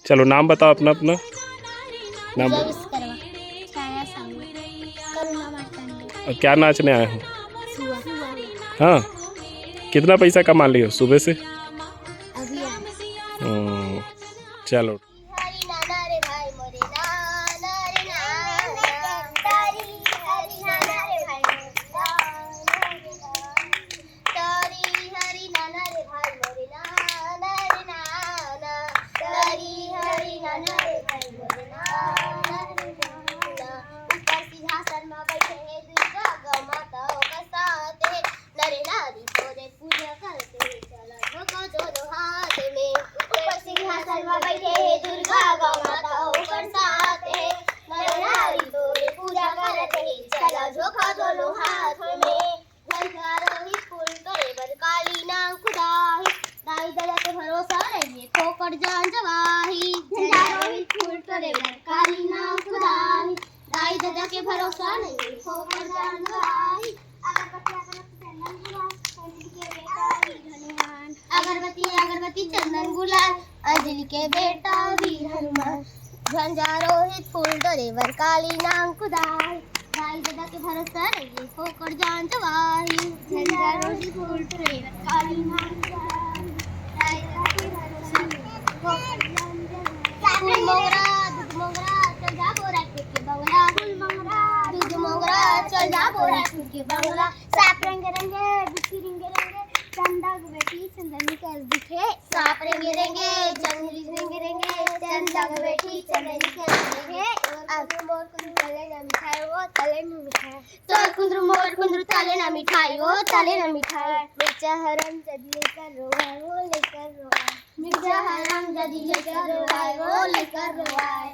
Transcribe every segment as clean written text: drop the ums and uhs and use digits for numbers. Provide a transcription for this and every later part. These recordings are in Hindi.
चलो नाम बताओ अपना अपना नाम। और क्या नाचने आए हो? हाँ, कितना पैसा कमा लियो सुबह से? चलो जान जवाही झंडारोहित फूल करे काली नाम खुदाई दाई दादा के भरोसा नहीं खोकर जान जवाही अगरबत्ती अगरबत्ती चंदन गुलाल अंजलि के बेटा वीर हनुमान झंडारोहित फूल करे काली नाम खुदाई दाई दादा के भरोसा नहीं खोकर जान जवाही झंडारोहित फूल करे काली नाम खुदाई दाई दादा के भरोसा फूल मोगरा दूध मोगरा चल जा बोरा के बंगला फूल मोगरा दूध मोगरा चल जा बोरा के बंगला साफ रंग रंगे बिछी रंगे रंगे चंदा बेटी चंदनी कर दिखे साफ रंगे रंगे चंदनी रंगे रंगे चंदा बेटी चंदनी कर दिखे अब मोर कुंद्रू तले ना मिठाई वो तले ना मिठाई तो कुंद्रू मोर कुंद्रू तले ना मिठाई वो तले ना मिठाई मिर्चा हरम जदी लेकर रोवाए वो लेकर रोवाए मिर्चा हरम जदी लेकर रोवाए वो लेकर रोवाए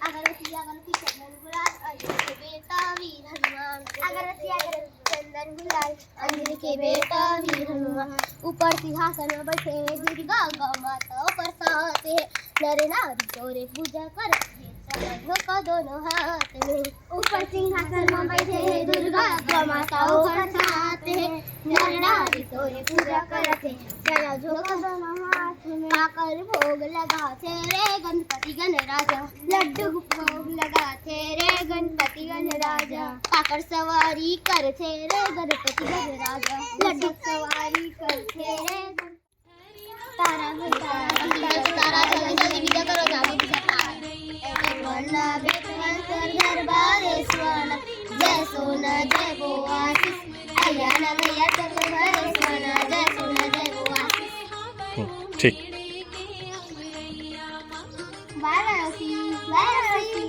अगरबत्ती अगरबत्ती चंदन गुलाल अंजलि के बेटा वीर हनुमान अगरबत्ती अगरबत्ती चंदन गुलाल अंजलि के बेटा वीर हनुमान ऊपर सिंहासन में बैठे दुर्गा गौ माता ऊपर साथे नर नारी तोरे पूजा करते धोखा दोनों हाथ में ऊपर सिंहासन में बैठे दुर्गा गौ माता ऊपर साथे नर नारी तोरे पूजा करते चला धोखा दोनों हाथ में पाकर भोग लगाते रे गणपति गण राजा लड्डू भोग लगाते रे गणपति गण राजा पाकर सवारी करते रे गणपति गण राजा लड्डू सवारी करते रे तारा तारा जल्दी विदा करो जाओ दरबारेश्वर जय सोना जय वो आशीष अय्या ना मैया दरबारेश्वर जय सोना जय वो आशीष। ठीक। Bye bye.